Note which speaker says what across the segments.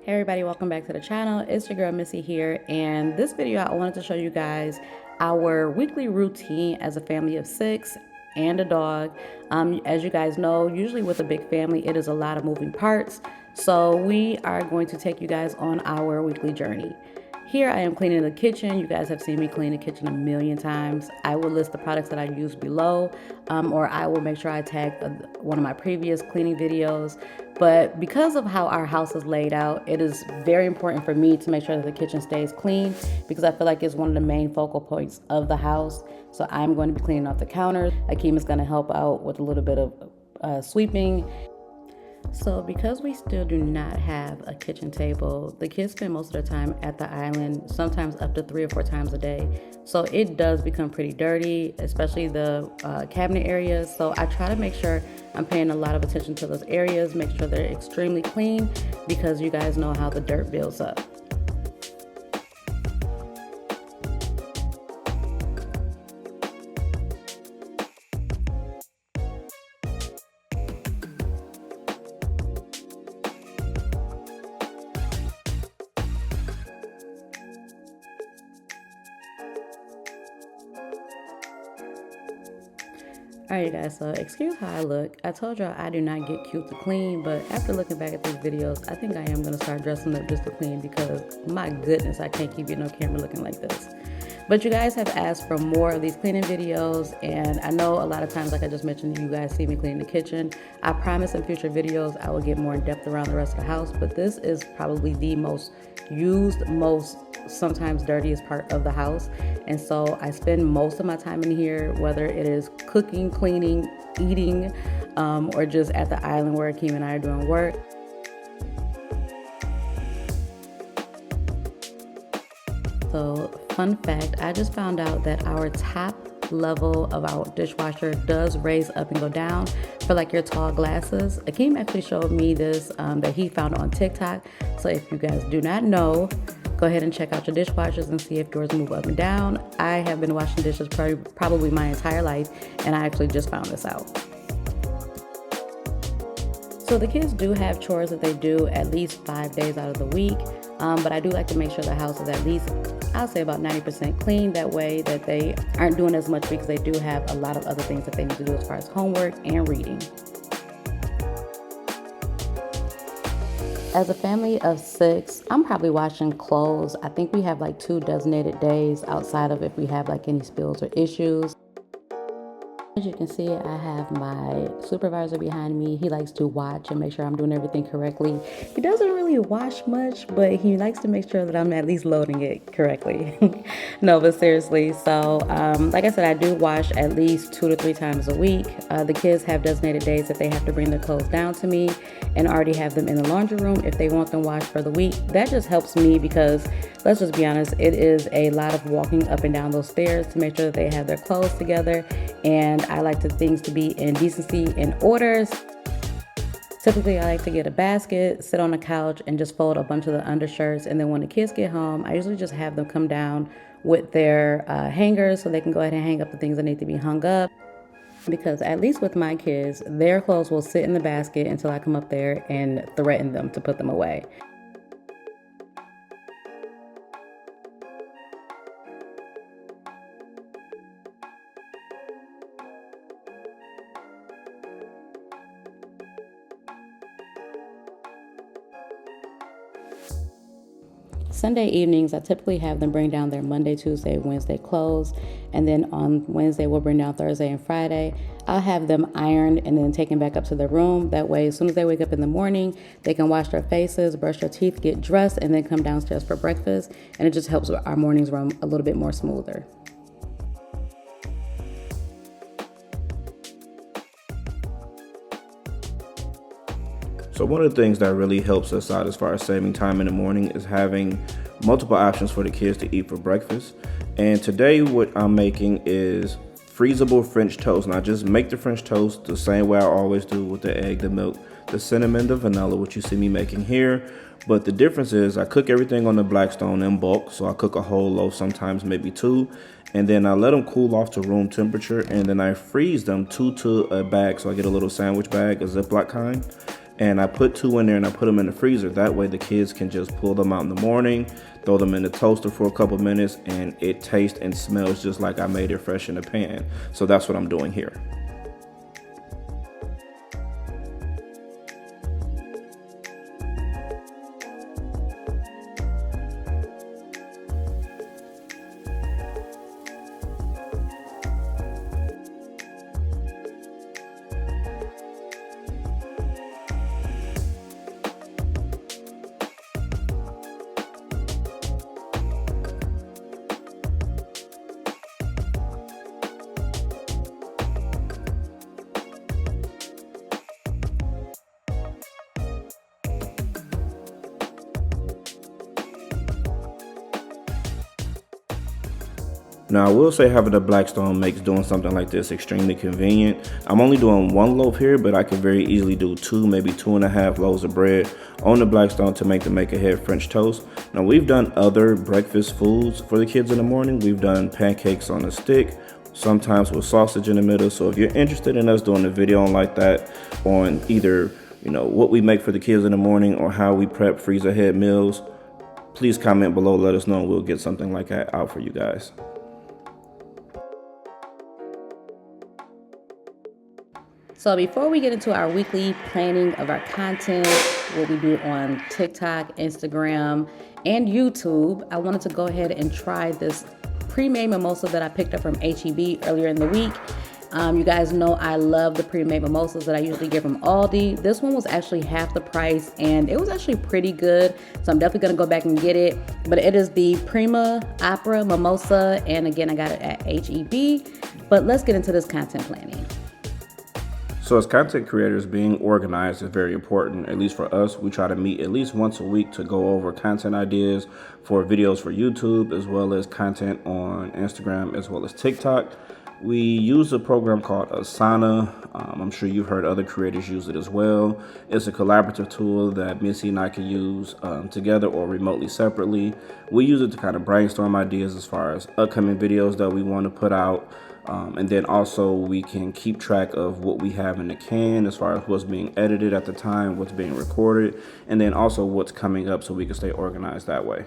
Speaker 1: Hey everybody, welcome back to the channel. It's your girl Missy here, and this video I wanted to show you guys our weekly routine as a family of 6 and a dog. As you guys know, usually with a big family it is a lot of moving parts, so we are going to take you guys on our weekly journey. Here I am cleaning the kitchen. You guys have seen me clean the kitchen a million times. I will list the products that I use below, or I will make sure I tag one of my previous cleaning videos. But because of how our house is laid out, it is very important for me to make sure that the kitchen stays clean because I feel like it's one of the main focal points of the house. So I'm going to be cleaning off the counters. Akeem is going to help out with a little bit of sweeping. So because we still do not have a kitchen table, the kids spend most of their time at the island, sometimes up to 3 or 4 times a day. So it does become pretty dirty, especially the cabinet areas. So I try to make sure I'm paying a lot of attention to those areas, make sure they're extremely clean because you guys know how the dirt builds up. Alright you guys, so excuse how I look. I told y'all I do not get cute to clean, but after looking back at these videos, I think I am going to start dressing up just to clean because my goodness, I can't keep you on camera looking like this. But you guys have asked for more of these cleaning videos, and I know a lot of times, like I just mentioned, you guys see me clean the kitchen. I promise in future videos I will get more in depth around the rest of the house, but this is probably the most used, most sometimes dirtiest part of the house, and so I spend most of my time in here, whether it is cooking, cleaning, eating, or just at the island where Akeem and I are doing work. So fun fact, I just found out that our top level of our dishwasher does raise up and go down for like your tall glasses. Akeem actually showed me this that he found on TikTok. So if you guys do not know, go ahead and check out your dishwashers and see if yours move up and down. I have been washing dishes probably my entire life, and I actually just found this out. So the kids do have chores that they do at least 5 days out of the week, but I do like to make sure the house is at least, I'll say about 90% clean. That way that they aren't doing as much because they do have a lot of other things that they need to do as far as homework and reading. As a family of 6, I'm probably washing clothes. I think we have like 2 designated days outside of if we have like any spills or issues. As you can see, I have my supervisor behind me. He likes to watch and make sure I'm doing everything correctly. He doesn't really wash much, but he likes to make sure that I'm at least loading it correctly. No, but seriously. So, like I said, I do wash at least 2 to 3 times a week. The kids have designated days that they have to bring their clothes down to me and already have them in the laundry room if they want them washed for the week. That just helps me because, let's just be honest, it is a lot of walking up and down those stairs to make sure that they have their clothes together, and I like things to be in decency and orders. Typically, I like to get a basket, sit on the couch, and just fold a bunch of the undershirts, and then when the kids get home, I usually just have them come down with their hangers so they can go ahead and hang up the things that need to be hung up. Because at least with my kids, their clothes will sit in the basket until I come up there and threaten them to put them away. Sunday evenings, I typically have them bring down their Monday, Tuesday, Wednesday clothes. And then on Wednesday, we'll bring down Thursday and Friday. I'll have them ironed and then taken back up to their room. That way, as soon as they wake up in the morning, they can wash their faces, brush their teeth, get dressed, and then come downstairs for breakfast. And it just helps our mornings run a little bit more smoother.
Speaker 2: So one of the things that really helps us out as far as saving time in the morning is having multiple options for the kids to eat for breakfast. And today what I'm making is freezable French toast. And I just make the French toast the same way I always do with the egg, the milk, the cinnamon, the vanilla, which you see me making here. But the difference is I cook everything on the Blackstone in bulk. So I cook a whole loaf, sometimes maybe 2. And then I let them cool off to room temperature. And then I freeze them 2 to a bag. So I get a little sandwich bag, a Ziploc kind. And I put 2 in there and I put them in the freezer. That way the kids can just pull them out in the morning, throw them in the toaster for a couple minutes, and it tastes and smells just like I made it fresh in the pan. So that's what I'm doing here. Now, I will say having a Blackstone makes doing something like this extremely convenient. I'm only doing 1 loaf here, but I could very easily do 2, maybe 2.5 loaves of bread on the Blackstone to make the make-ahead French toast. Now, we've done other breakfast foods for the kids in the morning. We've done pancakes on a stick, sometimes with sausage in the middle. So if you're interested in us doing a video on like that on either, what we make for the kids in the morning or how we prep freezer-ahead meals, please comment below, let us know, and we'll get something like that out for you guys.
Speaker 1: So before we get into our weekly planning of our content, what we do on TikTok, Instagram, and YouTube, I wanted to go ahead and try this pre-made mimosa that I picked up from HEB earlier in the week. You guys know I love the pre-made mimosas that I usually get from Aldi. This one was actually half the price and it was actually pretty good. So I'm definitely going to go back and get it. But it is the Prima Opera Mimosa. And again, I got it at HEB. But let's get into this content planning.
Speaker 2: So as content creators, being organized is very important. At least for us, we try to meet at least once a week to go over content ideas for videos for YouTube, as well as content on Instagram, as well as TikTok. We use a program called Asana. I'm sure you've heard other creators use it as well. It's a collaborative tool that Missie and I can use together or remotely separately. We use it to kind of brainstorm ideas as far as upcoming videos that we want to put out. And then also we can keep track of what we have in the can as far as what's being edited at the time, what's being recorded, and then also what's coming up so we can stay organized that way.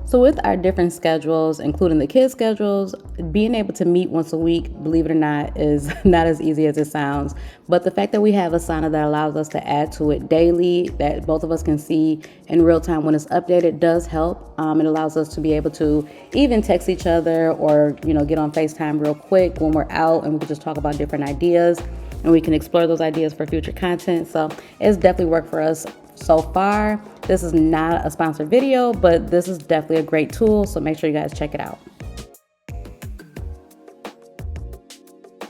Speaker 1: So with our different schedules, including the kids' schedules, being able to meet once a week, believe it or not, is not as easy as it sounds. But the fact that we have Asana that allows us to add to it daily, that both of us can see in real time when it's updated, does help. It allows us to be able to even text each other or, get on FaceTime real quick when we're out and we can just talk about different ideas and we can explore those ideas for future content. So it's definitely worked for us so far. This is not a sponsored video, but this is definitely a great tool, so make sure you guys check it out.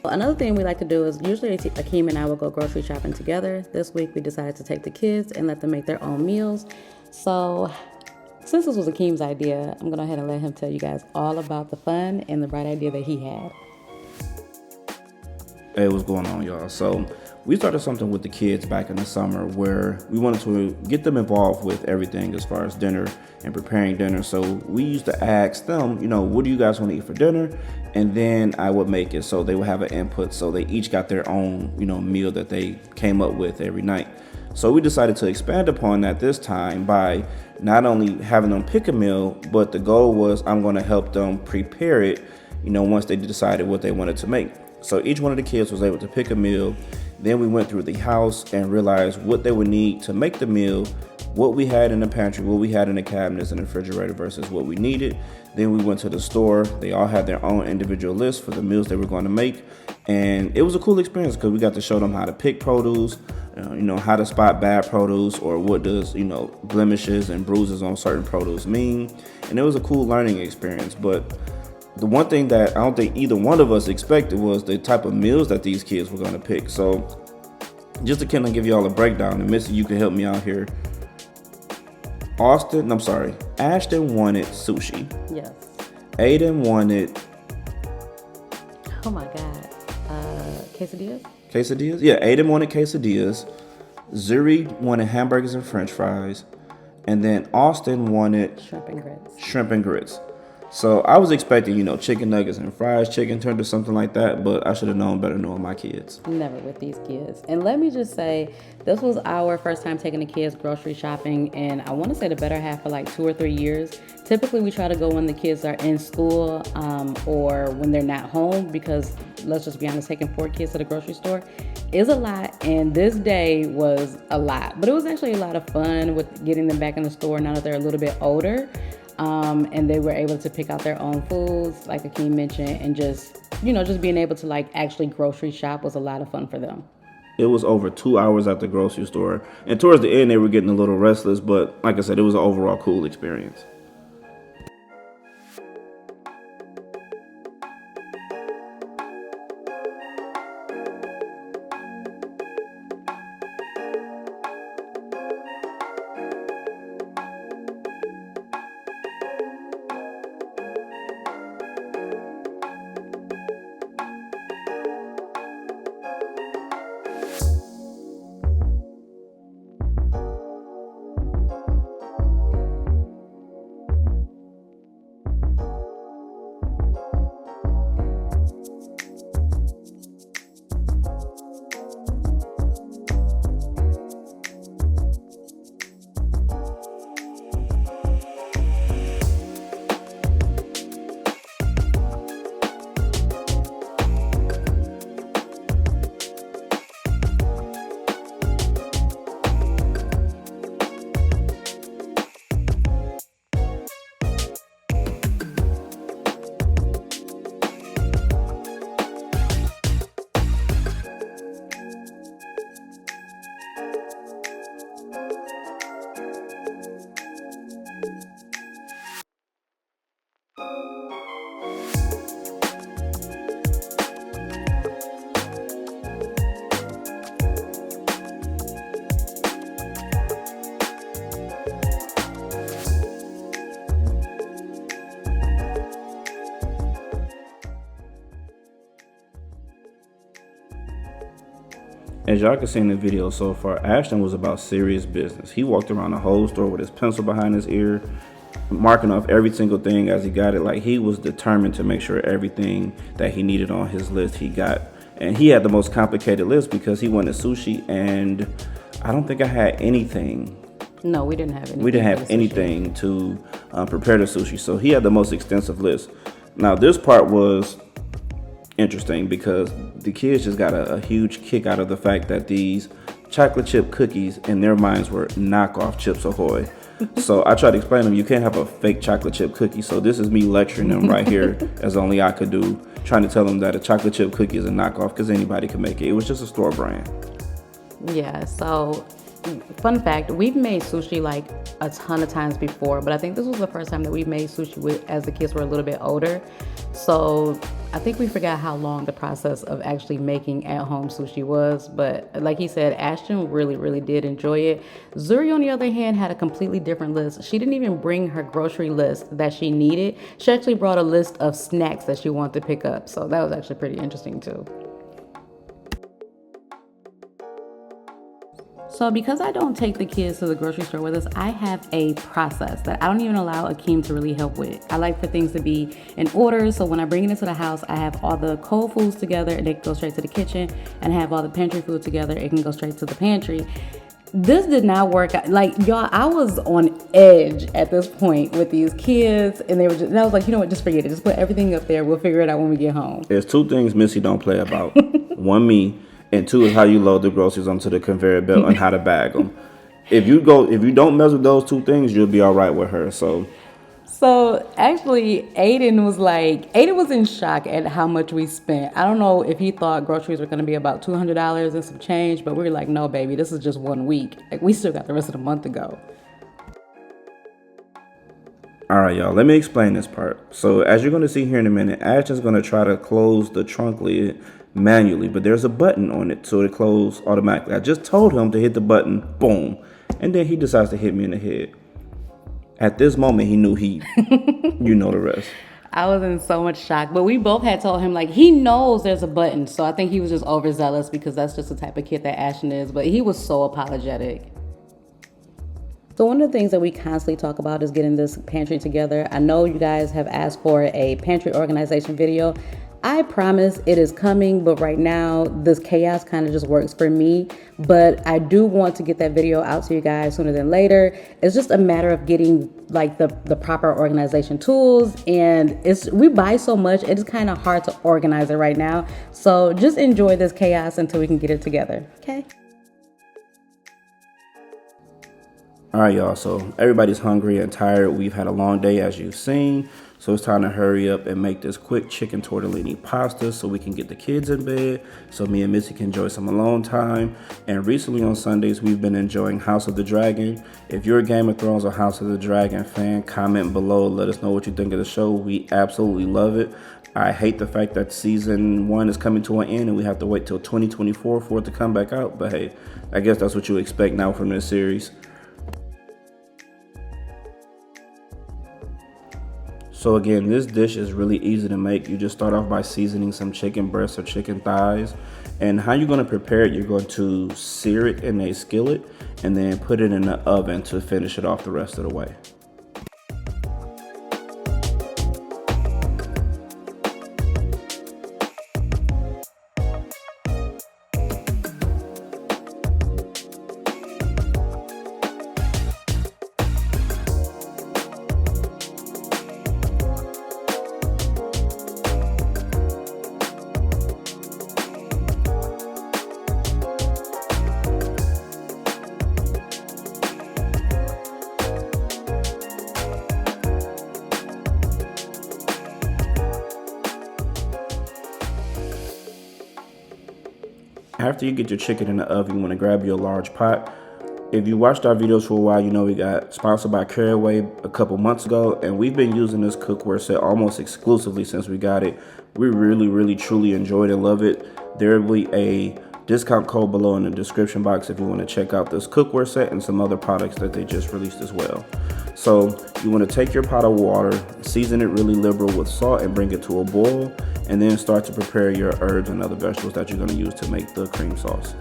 Speaker 1: Another thing we like to do is usually Akeem and I will go grocery shopping together. This week we decided to take the kids and let them make their own meals. So since this was Akeem's idea, I'm going to go ahead and let him tell you guys all about the fun and the bright idea that he had.
Speaker 2: Hey, what's going on, y'all? So we started something with the kids back in the summer where we wanted to get them involved with everything as far as dinner and preparing dinner. So we used to ask them, what do you guys want to eat for dinner? And then I would make it. So they would have an input. So they each got their own, meal that they came up with every night. So we decided to expand upon that this time by not only having them pick a meal, but the goal was I'm going to help them prepare it, once they decided what they wanted to make. So each one of the kids was able to pick a meal. Then we went through the house and realized what they would need to make the meal, what we had in the pantry, what we had in the cabinets and the refrigerator versus what we needed. Then we went to the store. They all had their own individual list for the meals they were going to make. And it was a cool experience because we got to show them how to pick produce, how to spot bad produce or what does, blemishes and bruises on certain produce mean. And it was a cool learning experience. But the one thing that I don't think either one of us expected was the type of meals that these kids were going to pick. So just to kind of give you all a breakdown, and Missie, you can help me out here. Ashton wanted sushi.
Speaker 1: Yes.
Speaker 2: Aiden wanted...
Speaker 1: Oh my God. Quesadillas?
Speaker 2: Quesadillas? Yeah, Aiden wanted quesadillas. Zuri wanted hamburgers and french fries. And then Austin wanted...
Speaker 1: Shrimp and grits.
Speaker 2: Shrimp and grits. So I was expecting, chicken nuggets and fried chicken turned to something like that, but I should have known better knowing my kids.
Speaker 1: Never with these kids. And let me just say, this was our first time taking the kids grocery shopping, and I want to say the better half for like 2 or 3 years. Typically, we try to go when the kids are in school or when they're not home, because let's just be honest, taking 4 kids to the grocery store is a lot, and this day was a lot. But it was actually a lot of fun with getting them back in the store now that they're a little bit older. And they were able to pick out their own foods, like Akeem mentioned, and just being able to like actually grocery shop was a lot of fun for them.
Speaker 2: It was over 2 hours at the grocery store, and towards the end they were getting a little restless, but like I said, it was an overall cool experience. As y'all can see in the video so far, Ashton was about serious business. He walked around the whole store with his pencil behind his ear, marking off every single thing as he got it. Like, he was determined to make sure everything that he needed on his list he got. And he had the most complicated list because he wanted sushi, and I don't think I had anything.
Speaker 1: No, we didn't have anything.
Speaker 2: We didn't have anything to prepare the sushi, so he had the most extensive list. Now, this part was interesting because the kids just got a huge kick out of the fact that these chocolate chip cookies in their minds were knockoff Chips Ahoy. So I tried to explain to them, you can't have a fake chocolate chip cookie. So this is me lecturing them right here, as only I could do, trying to tell them that a chocolate chip cookie is a knockoff because anybody can make it. It was just a store brand.
Speaker 1: Yeah, so fun fact, we've made sushi like a ton of times before, but I think this was the first time that we made sushi as the kids were a little bit older. So I think we forgot how long the process of actually making at-home sushi was. But like he said, Ashton really did enjoy it. Zuri, on the other hand, had a completely different list. She didn't even bring her grocery list that she needed. She actually brought a list of snacks that she wanted to pick up. So that was actually pretty interesting too. So because I don't take the kids to the grocery store with us, I have a process that I don't even allow Akeem to really help with. I like for things to be in order, so when I bring it into the house, I have all the cold foods together and they can go straight to the kitchen, and I have all the pantry food together, it can go straight to the pantry. This did not work out. Like, y'all, I was on edge at this point with these kids, and and I was like, you know what, just forget it. Just put everything up there. We'll figure it out when we get home.
Speaker 2: There's 2 things Missy don't play about. One, me. And 2 is how you load the groceries onto the conveyor belt and how to bag them. If you don't mess with those 2 things, you'll be all right with her. So
Speaker 1: actually, Aiden was in shock at how much we spent. I don't know if he thought groceries were going to be about $200 and some change, but we were like, no, baby, this is just 1 week. Like, we still got the rest of the month to go.
Speaker 2: All right, y'all, let me explain this part. So as you're going to see here in a minute, Ashton's going to try to close the trunk lid manually, but there's a button on it so it closes automatically. I just told him to hit the button, boom, and then he decides to hit me in the head. At this moment, he knew you know the rest.
Speaker 1: I was in so much shock, but we both had told him, like, he knows there's a button, so I think he was just overzealous because that's just the type of kid that Ashton is, but he was so apologetic. So one of the things that we constantly talk about is getting this pantry together. I know you guys have asked for a pantry organization video. I promise it is coming, but right now this chaos kind of just works for me. But I do want to get that video out to you guys sooner than later. It's just a matter of getting like the proper organization tools, and we buy so much, it's kind of hard to organize it right now. So just enjoy this chaos until we can get it together, okay?
Speaker 2: All right, y'all, so everybody's hungry and tired. We've had a long day, as you've seen, so it's time to hurry up and make this quick chicken tortellini pasta so we can get the kids in bed, so me and Missy can enjoy some alone time. And recently on Sundays, we've been enjoying House of the Dragon. If you're a Game of Thrones or House of the Dragon fan, comment below. Let us know what you think of the show. We absolutely love it. I hate the fact that season 1 is coming to an end and we have to wait till 2024 for it to come back out. But hey, I guess that's what you expect now from this series. So again, this dish is really easy to make. You just start off by seasoning some chicken breasts or chicken thighs. And how you're going to prepare it, you're going to sear it in a skillet and then put it in the oven to finish it off the rest of the way. After you get your chicken in the oven, you want to grab your large pot. If you watched our videos for a while, you know we got sponsored by Caraway a couple months ago, and we've been using this cookware set almost exclusively since we got it. We really, truly enjoyed and love it. There will be a discount code below in the description box if you want to check out this cookware set and some other products that they just released as well. So you want to take your pot of water, season it really liberal with salt and bring it to a boil, and then start to prepare your herbs and other vegetables that you're going to use to make the cream sauce.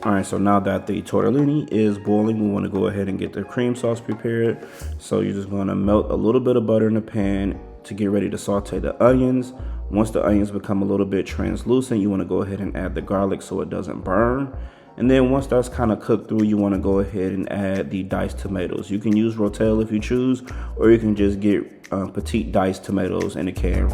Speaker 2: All right, so now that the tortellini is boiling, we want to go ahead and get the cream sauce prepared. So you're just going to melt a little bit of butter in the pan to get ready to saute the onions. Once the onions become a little bit translucent, you want to go ahead and add the garlic so it doesn't burn. And then once that's kind of cooked through, you want to go ahead and add the diced tomatoes. You can use Rotel if you choose, or you can just get petite diced tomatoes in a can.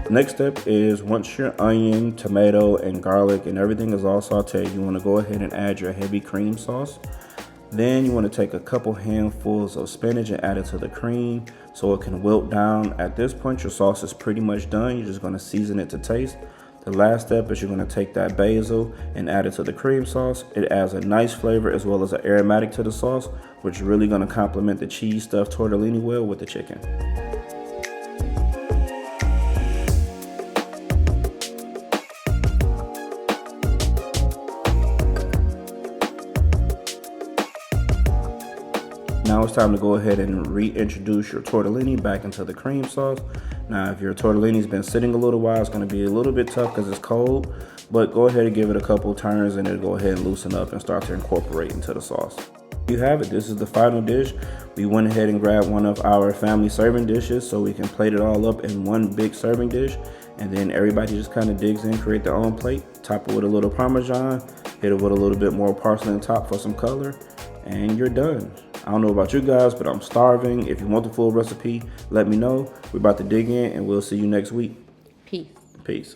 Speaker 2: Next step is once your onion, tomato, and garlic and everything is all sauteed, you want to go ahead and add your heavy cream sauce. Then you want to take a couple handfuls of spinach and add it to the cream so it can wilt down. At this point, your sauce is pretty much done. You're just going to season it to taste. The last step is you're going to take that basil and add it to the cream sauce. It adds a nice flavor as well as an aromatic to the sauce, which is really going to complement the cheese stuffed tortellini well with the chicken. Now it's time to go ahead and reintroduce your tortellini back into the cream sauce. Now, if your tortellini's been sitting a little while, it's going to be a little bit tough because it's cold. but go ahead and give it a couple turns and it'll go ahead and loosen up and start to incorporate into the sauce. You have it. This is the final dish. We went ahead and grabbed one of our family serving dishes so we can plate it all up in one big serving dish, and then everybody just kind of digs in, create their own plate, top it with a little Parmesan, hit it with a little bit more parsley on top for some color, and you're done. I don't know about you guys, but I'm starving. If you want the full recipe, let me know. We're about to dig in, and we'll see you next week.
Speaker 1: Peace.
Speaker 2: Peace.